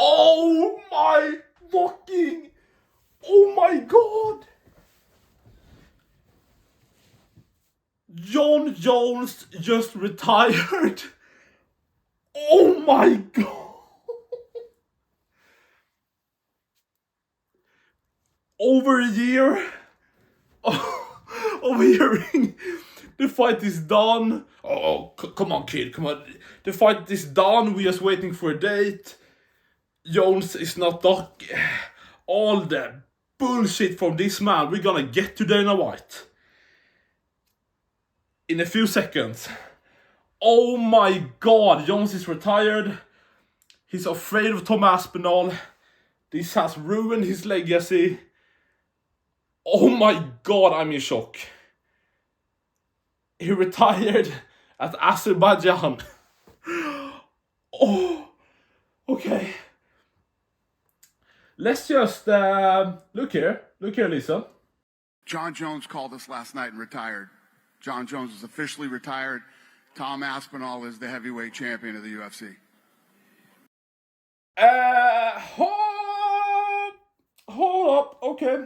Oh my god! Jon Jones just retired. Oh my god! Over a year of hearing the fight is done. Come on, kid, come on. The fight is done. We're just waiting for a date. Jones is not all the bullshit from this man. We're gonna get to Dana White in a few seconds. Oh my god, Jones is retired. He's afraid of Tom Aspinall. This has ruined his legacy. Oh my god, I'm in shock. He retired at Azerbaijan. Oh, okay. Let's just look here, Lisa. Jon Jones called us last night and retired. Jon Jones is officially retired. Tom Aspinall is the heavyweight champion of the UFC. Hold up, okay.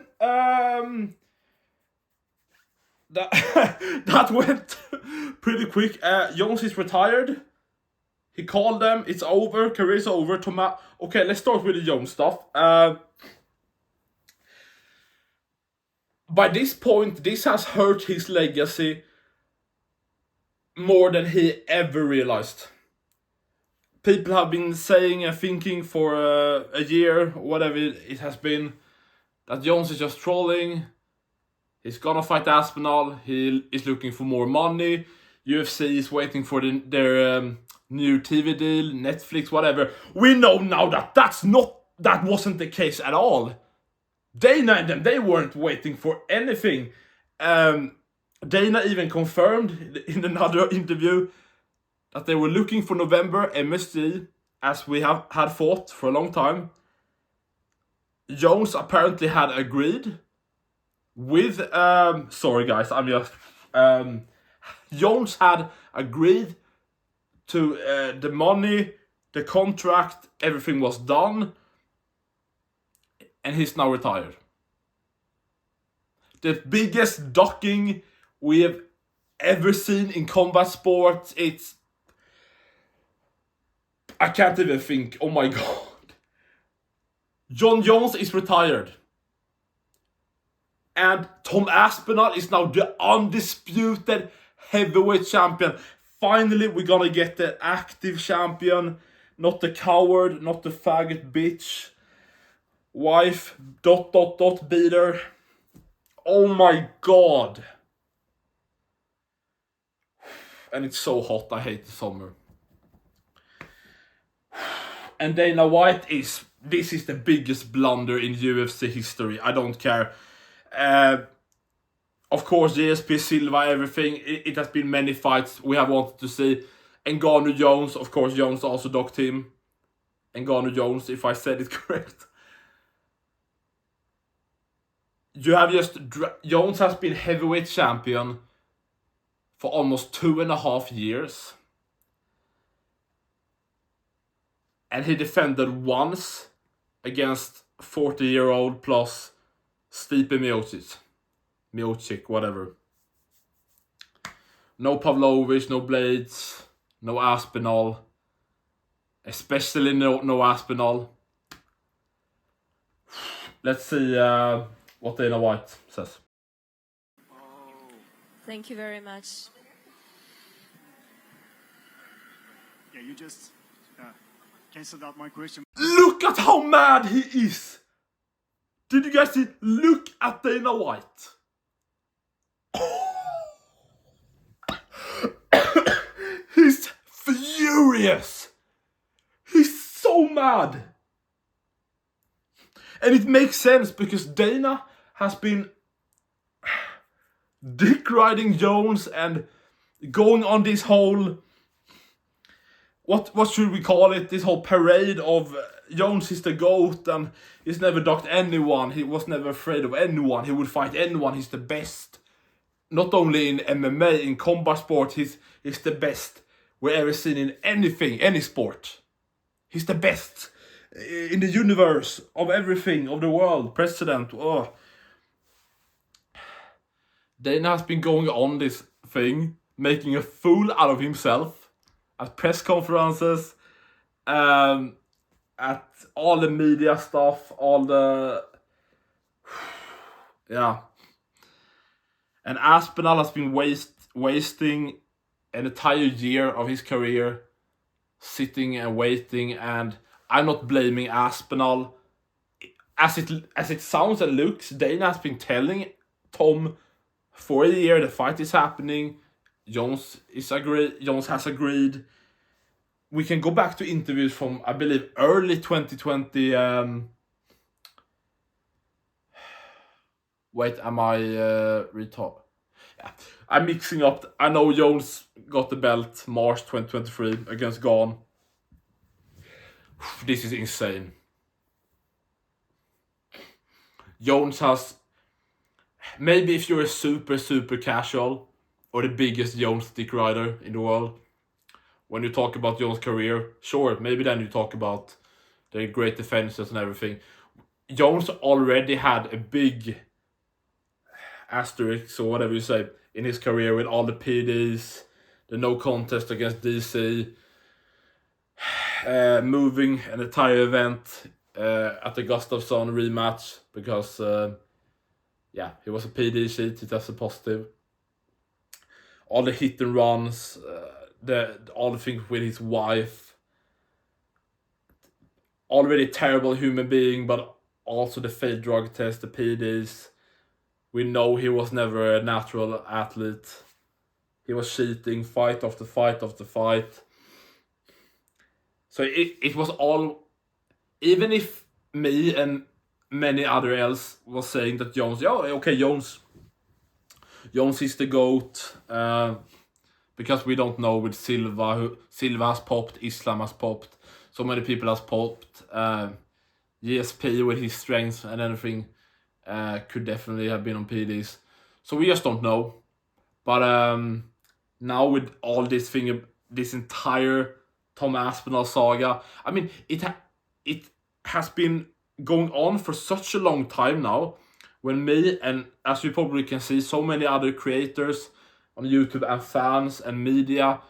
That went pretty quick. Jones is retired. He called them. It's over. Career's over. Okay, let's start with the Jones stuff. By this point, this has hurt his legacy more than he ever realized. People have been saying and thinking for a year, whatever it has been, that Jones is just trolling. He's gonna fight Aspinall. He is looking for more money. UFC is waiting for their new TV deal, Netflix, whatever. We know now that wasn't the case at all. Dana and them, they weren't waiting for anything. Dana even confirmed in another interview that they were looking for November MSG, as we have had fought for a long time. Jones apparently had agreed with sorry guys, I'm just Jones had agreed to the money, the contract, everything was done, and he's now retired. The biggest docking we have ever seen in combat sports. I can't even think. Oh my god. Jon Jones is retired. And Tom Aspinall is now the undisputed heavyweight champion. Finally, we're gonna get the active champion. Not the coward, not the faggot bitch. Wife, ... beater. Oh my god. And it's so hot, I hate the summer. And Dana White this is the biggest blunder in UFC history. I don't care. Of course, GSP, Silva, everything. It has been many fights we have wanted to see. Ngannou Jones, of course, Jones also docked him. Ngannou Jones, if I said it correct. You have just... Jones has been heavyweight champion for almost 2.5 years. And he defended once against 40-year-old plus Stipe Miocic, whatever. No Pavlovich, no Blades, no Aspinall. Especially no Aspinall. Let's see what Dana White says. Thank you very much. Yeah, you just canceled out my question. Look at how mad he is! Did you guys see? Look at Dana White. He's furious. He's so mad. And it makes sense because Dana has been dick riding Jones and going on this whole... What should we call it? This whole parade of Jones is the GOAT and he's never docked anyone. He was never afraid of anyone. He would fight anyone. He's the best. Not only in MMA, in combat sport, he's the best we've ever seen in anything, any sport. He's the best. in the universe, of everything, of the world, president. Oh. Dana has been going on this thing, making a fool out of himself at press conferences, at all the media stuff, all the... Yeah. And Aspinall has been wasting an entire year of his career sitting and waiting, and I'm not blaming Aspinall. As it sounds and looks, Dana has been telling Tom for a year the fight is happening. Jones has agreed. We can go back to interviews from, I believe, early 2020. Wait, am I retard? Yeah, I'm mixing up. I know Jones got the belt March 2023 against Ngannou. This is insane. Jones has... Maybe if you're a super casual, or the biggest Jones dick rider in the world, when you talk about Jones' career, sure, maybe then you talk about the great defenses and everything. Jones already had a big asterisk, or whatever you say, in his career with all the PDs, the no contest against DC, moving an entire event at the Gustafsson rematch because he was a PD sheet, it tested positive. All the hit and runs, all the things with his wife. Already terrible human being, but also the failed drug test, the PDs. We know he was never a natural athlete. He was cheating fight after fight after fight. So it was all... Even if me and many other else was saying that Jones, Jones is the GOAT, because we don't know with Silva has popped, Islam has popped, so many people has popped, GSP with his strength and everything could definitely have been on PDs, so we just don't know. But now with all this thing, this entire Tom Aspinall saga, I mean, it has been going on for such a long time now, when me, and as you probably can see, so many other creators on YouTube and fans and media,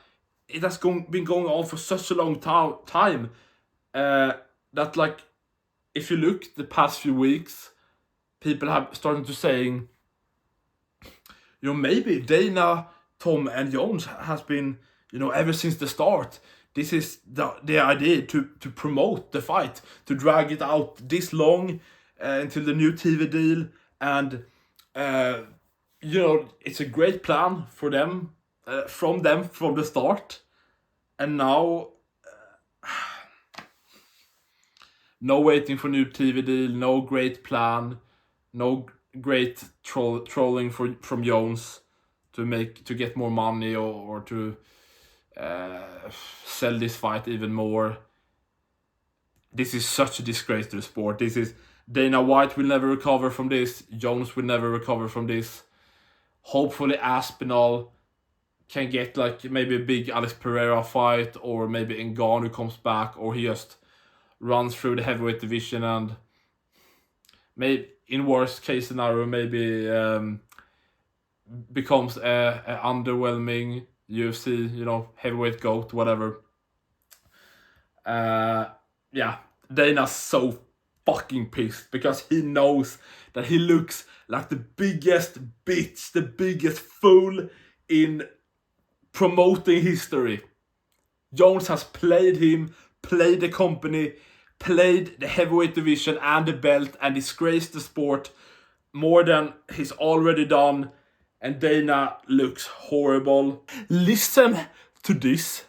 it has been going on for such a long time that, like, if you look the past few weeks, people have started to saying, maybe Dana, Tom and Jones has been, ever since the start, this is the idea to promote the fight, to drag it out this long until the new TV deal. And, it's a great plan for them, from the start. And now, no waiting for new TV deal, no great plan, no great trolling from Jones to get more money or to sell this fight even more. This is such a disgrace to the sport. This is... Dana White will never recover from this. Jones will never recover from this. Hopefully Aspinall can get like maybe a big Alex Pereira fight, or maybe Ngannou comes back, or he just runs through the heavyweight division and maybe, in worst case scenario, maybe becomes a underwhelming UFC, heavyweight GOAT, whatever. Dana's so fucking pissed because he knows that he looks like the biggest bitch, the biggest fool in promoting history. Jones has played him, played the company, played the heavyweight division and the belt, and disgraced the sport more than he's already done. And Dana looks horrible. Listen to this.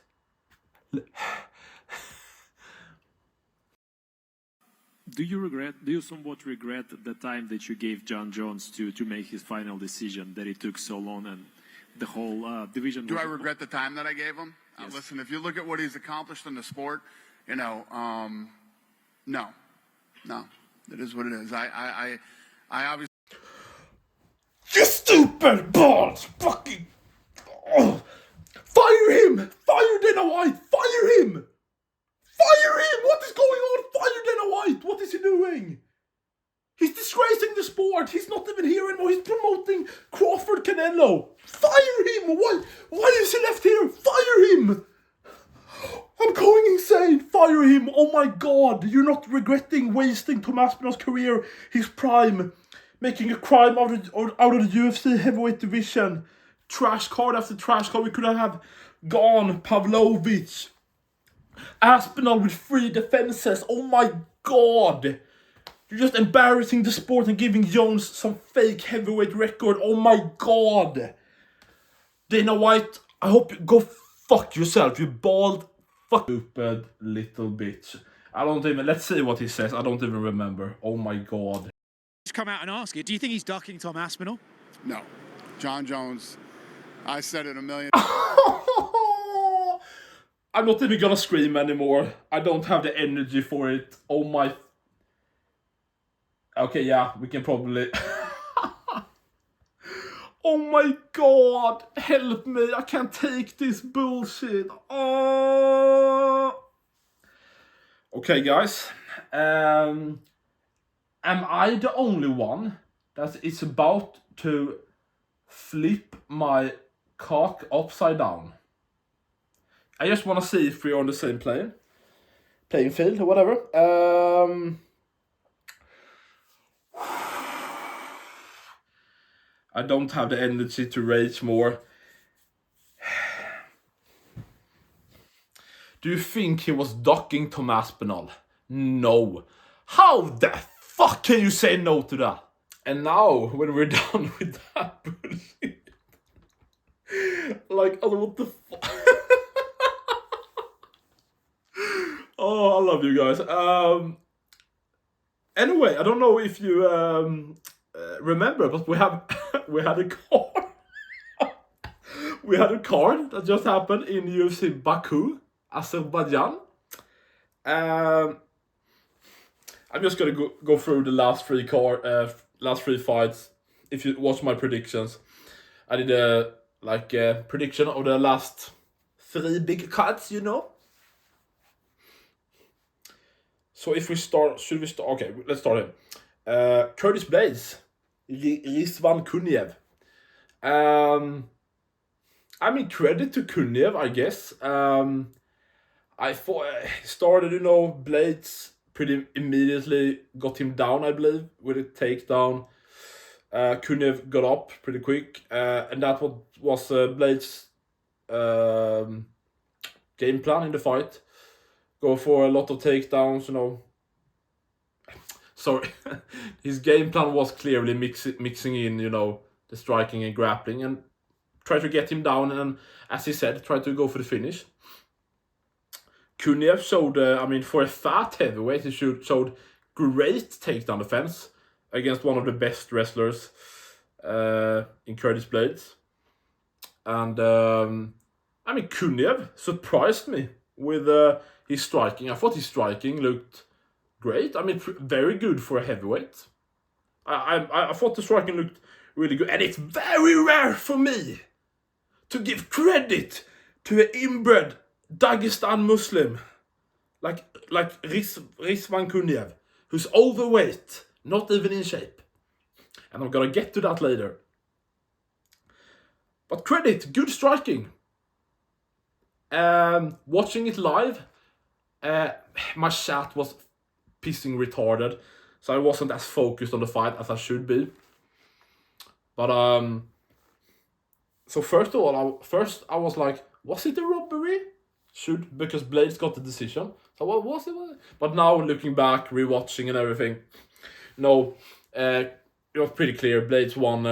Do you somewhat regret the time that you gave Jon Jones to make his final decision, that it took so long and the whole division? Do I regret the time that I gave him? Yes. Listen, if you look at what he's accomplished in the sport, no. It is what it is. I obviously... You stupid balls! Fucking... Oh. Fire him! Fire Dana White! Fire him! Fire him! What is going on? Fire Dana White! What is he doing? He's disgracing the sport. He's not even here anymore. He's promoting Crawford Canelo. Fire him! Why is he left here? Fire him! I'm going insane. Fire him! Oh my god! You're not regretting wasting Tom Aspinall's career, his prime, making a crime out of the UFC heavyweight division. Trash card after trash card. We could have gone Pavlovich. Aspinall with 3 defenses. Oh my god! You're just embarrassing the sport and giving Jones some fake heavyweight record. Oh my god! Dana White, I hope you go fuck yourself, you bald stupid little bitch. I don't even, let's see what he says. I don't even remember. Oh my god. Just come out and ask you, do you think he's ducking Tom Aspinall? No. Jon Jones, I said it a million. I'm not even gonna scream anymore. I don't have the energy for it. Oh my. Okay, yeah, we can probably. Oh my god, help me. I can't take this bullshit. Oh. Okay, guys. Am I the only one that is about to flip my cock upside down? I just want to see if we're on the same playing field or whatever. I don't have the energy to rage more. Do you think he was ducking Tom Aspinall? No. How the fuck can you say no to that? And now, when we're done with that bullshit, like, oh, what the fuck? Oh, I love you guys. Anyway, I don't know if you remember, but we had a card. We had a card that just happened in UFC Baku, Azerbaijan. I'm just gonna go through the last 3 fights. If you watch my predictions, I did a prediction of the last 3 big cards, you know. So if we start, should we start? Okay, let's start him. Curtis Blades, Rizvan Kuniev. I mean, credit to Kuniev, I guess. I thought started, you know, Blades pretty immediately got him down, I believe, with a takedown. Kuniev got up pretty quick, and that was Blades' game plan in the fight. Go for a lot of takedowns, you know. Sorry, his game plan was clearly mixing in, you know, the striking and grappling, and try to get him down, and as he said, try to go for the finish. Kuniev showed, I mean, for a fat heavyweight, he showed great takedown defense against one of the best wrestlers in Curtis Blades. And, I mean, Kuniev surprised me with his striking. I thought his striking looked great. I mean, very good for a heavyweight. I thought the striking looked really good. And it's very rare for me to give credit to an inbred Dagestan Muslim like Rizvan Kuniev, who's overweight, not even in shape. And I'm gonna get to that later. But credit, good striking. Watching it live, my chat was pissing retarded, so I wasn't as focused on the fight as I should be. But so first of all, I was like, was it a robbery? Because Blades got the decision. So what was it? But now looking back, rewatching and everything, no, it was pretty clear. Blades won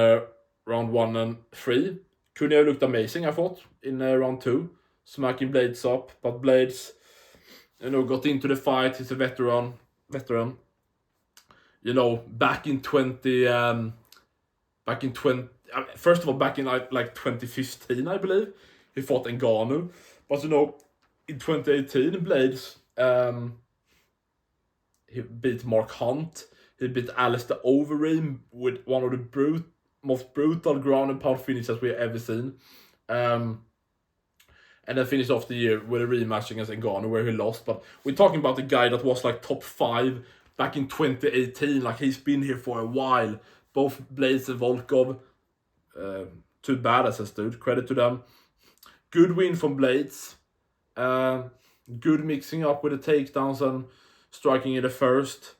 round 1 and 3. Kuniev looked amazing, I thought, in round 2, smacking Blades up. But Blades, you know, got into the fight. He's a veteran. You know, back in 20. First of all, back in like 2015, I believe, he fought Ngannou. But you know, in 2018, Blades, he beat Mark Hunt. He beat Alistair Overeem with one of the most brutal ground and pound finishes we've ever seen. And and then finished off the year with a rematch against Ngannou where he lost. But we're talking about the guy that was like top 5 back in 2018. Like, he's been here for a while. Both Blades and Volkov, two badasses, dude. Credit to them. Good win from Blades. Good mixing up with the takedowns and striking in the first.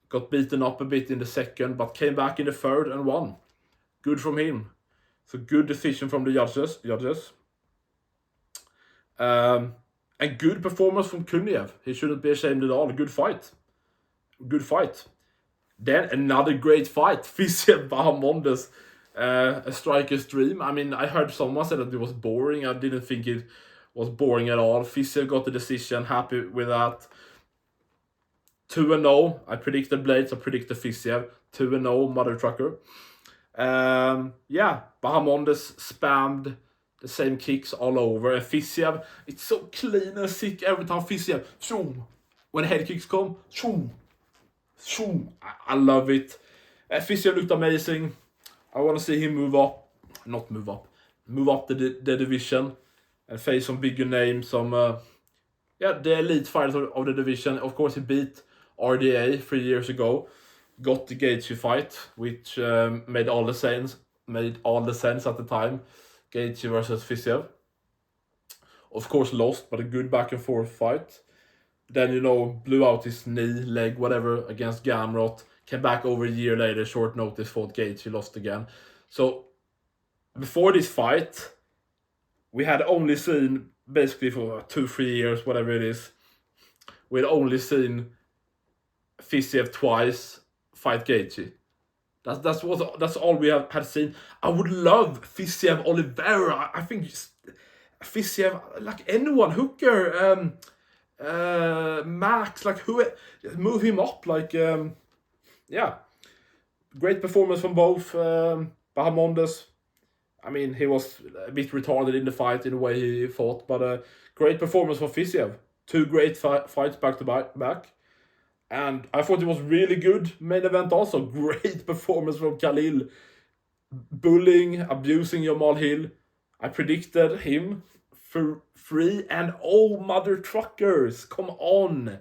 Got beaten up a bit in the second, but came back in the third and won. Good from him. So good decision from the judges. And good performance from Kuniev. He shouldn't be ashamed at all. Good fight. Then another great fight. Fiziev Bahamondes. A striker's dream. I mean, I heard someone say that it was boring. I didn't think it was boring at all. Fiziev got the decision. Happy with that. 2-0. I predicted Blades. I predicted Fiziev. 2-0, mother trucker. Bahamondes spammed the same kicks all over. And Fiziev, it's so clean and sick every time Fiziev. Shoom. When head kicks come, shoom. Shoom. I love it. Fiziev looked amazing. I want to see him move up the division and face some bigger names, the elite fighters of the division. Of course, he beat RDA 3 years ago, got the Gaethje fight, which made all the sense at the time. Gaethje versus Fiziev. Of course, lost, but a good back and forth fight. Then, blew out his knee, leg, whatever, against Gamrot. Came back over a year later, short notice, fought Gaethje, lost again. So, before this fight, we had only seen, basically for 2-3 years, whatever it is, we had only seen Fiziev twice fight Gaethje. That's all we had seen. I would love Fiziev Oliveira. I think Fiziev, like anyone, Hooker, Max, like who, move him up, like great performance from both. Bahamondes, I mean, he was a bit retarded in the fight in the way he fought, but great performance from Fiziev. 2 great fights back to back. And I thought it was really good main event also. Great performance from Khalil. Bullying, abusing Jamal Hill. I predicted him for 3-0, mother truckers. Come on.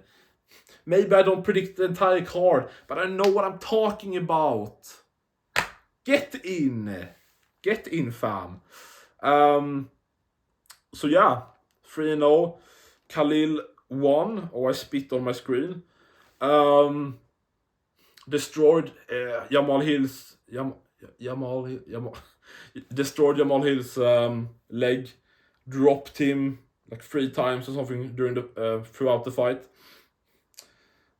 Maybe I don't predict the entire card, but I know what I'm talking about. Get in, fam. 3-0. Khalil won. Oh, I spit on my screen. Destroyed Jamal Hill's destroyed Jamal Hill's leg. Dropped him like 3 times or something during the throughout the fight.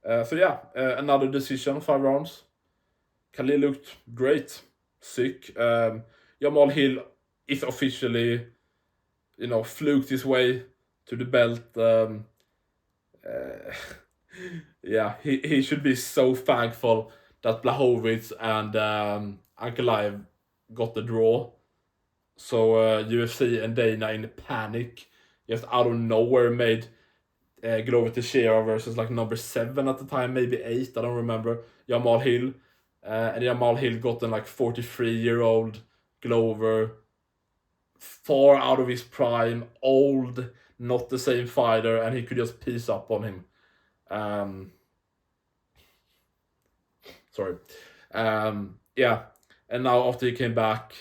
Another decision, 5 rounds. Khalil looked great, sick. Jamal Hill is officially, fluked his way to the belt. He should be so thankful that Blachowicz and Ankalaev got the draw. So UFC and Dana in panic, just out of nowhere, made Glover Teixeira versus like number 7 at the time, maybe 8, I don't remember, Jamal Hill. And Jamal Hill got an like 43-year-old Glover, far out of his prime, old, not the same fighter, and he could just piece up on him. And now after he came back,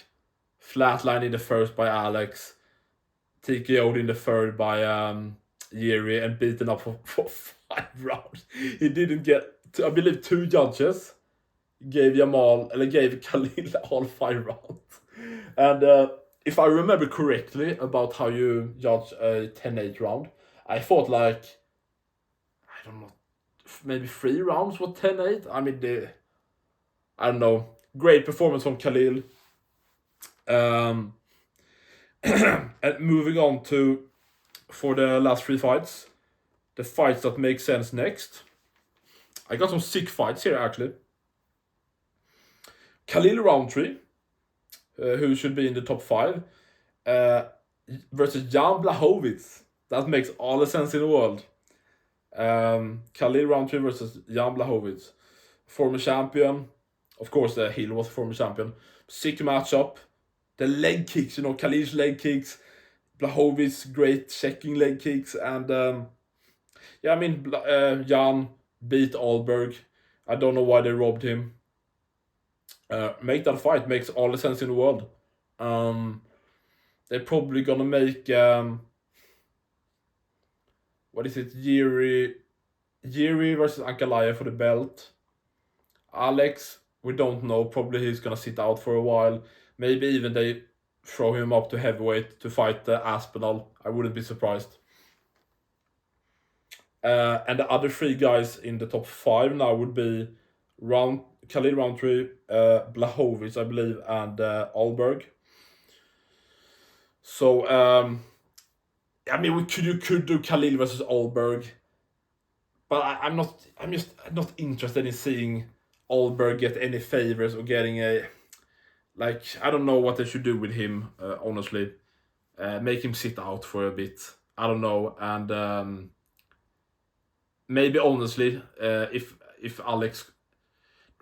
flatlined in the first by Alex, TKO'd in the third by Yeri, and beaten up for 5 rounds. He didn't get, I believe 2 judges gave Khalil all 5 rounds. And if I remember correctly about how you judge a 10-8 round, I thought like, I don't know, maybe 3 rounds were 10-8. I mean, I don't know. Great performance from Khalil. And moving on to, for the last 3 fights, the fights that make sense next. I got some sick fights here, actually. Khalil Rountree, who should be in the top 5, versus Jan Blachowicz. That makes all the sense in the world. Khalil Rountree versus Jan Blachowicz. Former champion. Of course, Hill was former champion. Sick matchup. The leg kicks, Khalil's leg kicks. Blachowicz, great checking leg kicks, and Jan beat Alberg. I don't know why they robbed him. Make that fight makes all the sense in the world. They're probably gonna make what is it, Jiri versus Ankalaev for the belt. Alex, we don't know. Probably he's gonna sit out for a while. Maybe even they throw him up to heavyweight to fight Aspinall. I wouldn't be surprised. And the other 3 guys in the top 5 now would be Khalil Rountree, Blachowicz, I believe, and Alberg. So you could do Khalil versus Alberg, but I'm just not interested in seeing Alberg get any favors or getting I don't know what they should do with him, honestly. Make him sit out for a bit. I don't know, and maybe honestly, if Alex,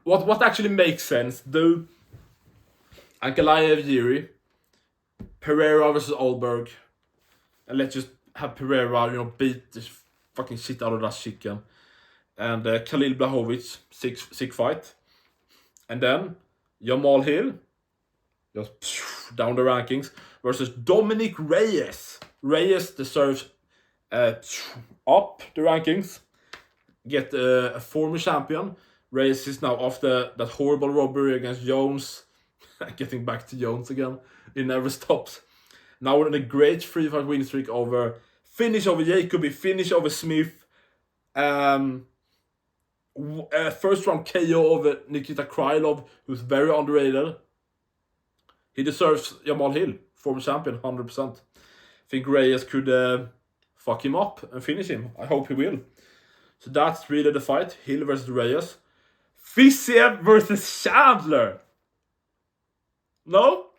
what actually makes sense, do Ankalaev Jiri, Pereira versus Alberg, and let's just have Pereira, beat this fucking shit out of that chicken, and Khalil Blachowicz, sick fight, and then Jamal Hill, just down the rankings, versus Dominic Reyes. Reyes deserves up the rankings, get a former champion. Reyes is now after that horrible robbery against Jones, getting back to Jones again, he never stops. Now we're in a great 3-fight win streak over finish over Jacoby, finish over Smith, first round KO over Nikita Krylov, who's very underrated. He deserves Jamal Hill, former champion, 100%. I think Reyes could fuck him up and finish him. I hope he will. So that's really the fight. Hill versus Reyes. Fiziev versus Chandler. No?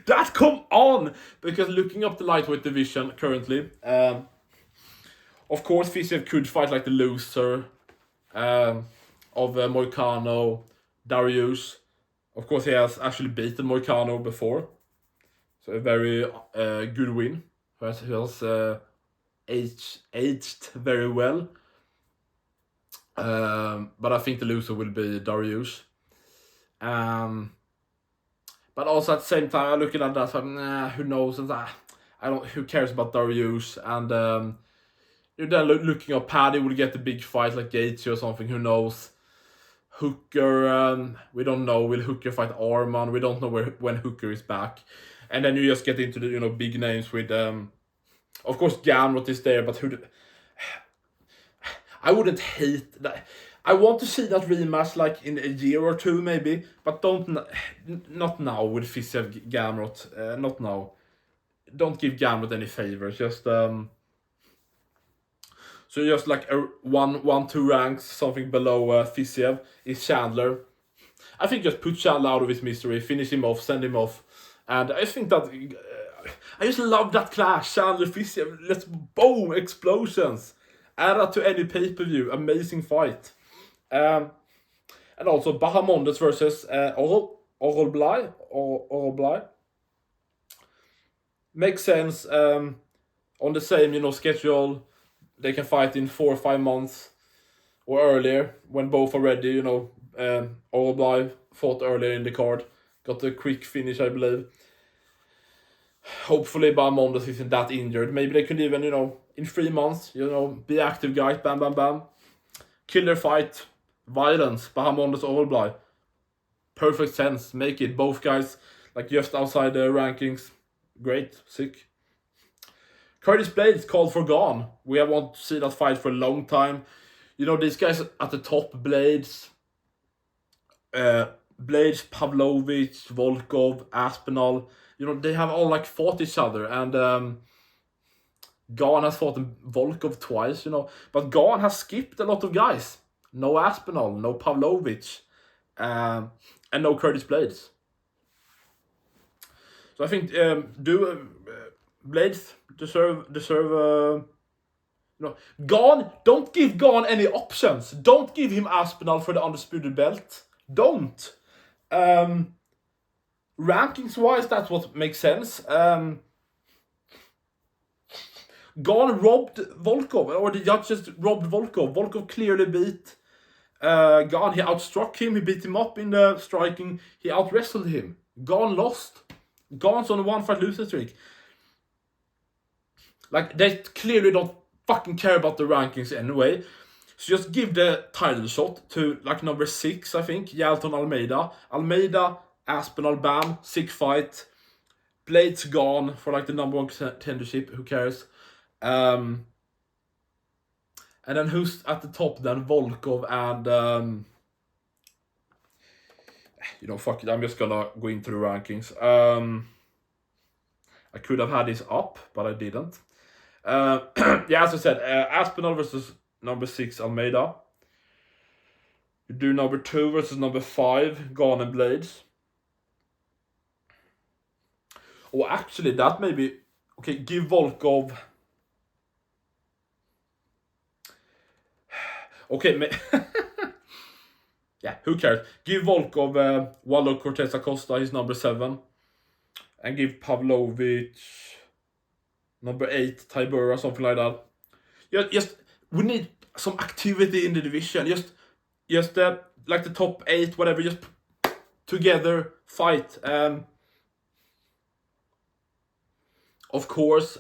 That come on! Because looking up the lightweight division currently, of course Fiziev could fight like the loser of Moicano, Dariush. Of course he has actually beaten Moicano before. So a very good win. He has aged very well. But I think the loser will be Dariush. But also at the same time, I'm looking at that, who knows? Who cares about Dariush? And you're then looking at Paddy will get the big fight like Gaethje or something. Who knows? Hooker, we don't know. Will Hooker fight Arman? We don't know when Hooker is back. And then you just get into the big names with of course Gamrot is there, but I wouldn't hate that. I want to see that rematch like in a year or 2 maybe, but not now with Fiziev Gamrot. Not now. Don't give Gamrot any favors. Just so just like a 1-2 ranks, something below Fiziev is Chandler. I think just put Chandler out of his misery, finish him off, send him off, and I think that I just love that clash. Chandler Fiziev, let's boom, explosions. Add that to any pay-per-view, amazing fight. And also Bahamondes versus Oroblai. Makes sense. On the same schedule, they can fight in 4 or 5 months or earlier when both are ready. Oroblai fought earlier in the card, got a quick finish, I believe. Hopefully Bahamondes isn't that injured. Maybe they could even in 3 months, be active guys, bam bam bam, killer fight. Violence, Bahamondes, Oroblai. Perfect sense. Make it. Both guys like just outside the rankings. Great. Sick. Curtis Blades called for Gone. We have wanted to see that fight for a long time. These guys at the top, Blades, Pavlovich, Volkov, Aspinall. They have all like fought each other, and Gane has fought Volkov twice, but Gane has skipped a lot of guys. No Aspinall, no Pavlovich, and no Curtis Blades. So I think Blades deserve Gane. Don't give Gane any options. Don't give him Aspinall for the Undisputed belt. Don't. Rankings wise, that's what makes sense. Gane robbed Volkov, or the judges robbed Volkov. Volkov clearly beat Gane. He outstruck him, he beat him up in the striking, he out-wrestled him. Gane lost. Gane's on a 1-fight losing streak. Like, they clearly don't fucking care about the rankings anyway. So just give the title shot to, like, number 6, I think, Yalton Almeida. Almeida, Aspinall, bam, 6 fight. Blades Gane for, like, the number 1 contendership, who cares? And then who's at the top then? Volkov and... you know, fuck it, I'm just gonna go into the rankings. I could have had this up, but I didn't. Yeah, as I said, Aspinall versus number 6, Almeida. You do number 2 versus number 5, Gane and Blades. Oh, actually, that maybe... Okay, give Volkov... Okay, yeah, who cares? Give Volkov Waldo Cortez Acosta, he's number 7. And give Pavlovich number 8, Tybura, something like that. Just we need some activity in the division. Just like the top 8, whatever, just together fight. Of course,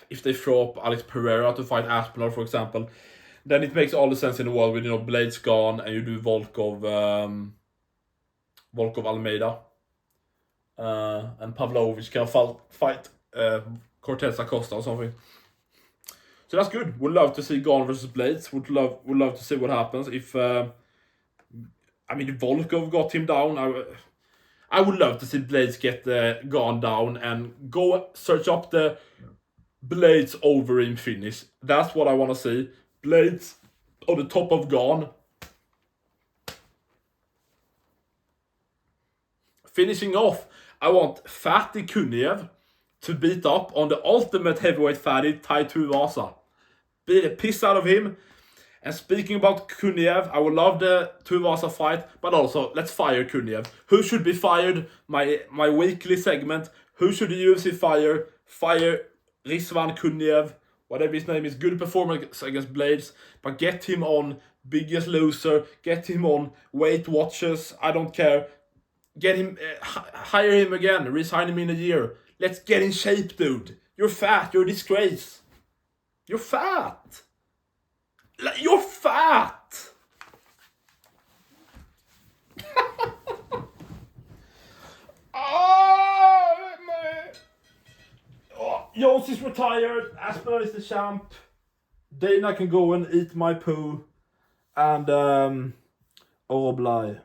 if they throw up Alex Pereira to fight Aspinall, for example, then it makes all the sense in the world with, you know, Blades Gane and you do Volkov Almeida. And Pavlovich can fight Cortez Acosta or something. So that's good. Would love to see Gane versus Blades. Would love to see what happens if if Volkov got him down. I would love to see Blades get Gane down and go search up the Blades over him finish. That's what I want to see. Blades on the top of Gane. Finishing off, I want Fatty Kuniev to beat up on the ultimate heavyweight fatty, Tai Tuivasa. Beat the piss out of him. And speaking about Kuniev, I would love the Tuivasa fight, but also, let's fire Kuniev. Who should be fired? My weekly segment. Who should the UFC fire? Fire Rizvan Kuniev, whatever his name is. Good performance against Blades, but get him on Biggest Loser. Get him on Weight Watchers. I don't care. Get him, hire him again, resign him in a year. Let's get in shape, dude. You're fat, you're a disgrace. You're fat. You're fat. Jones is retired, Aspinall is the champ. Dana can go and eat my poo. And, au revoir.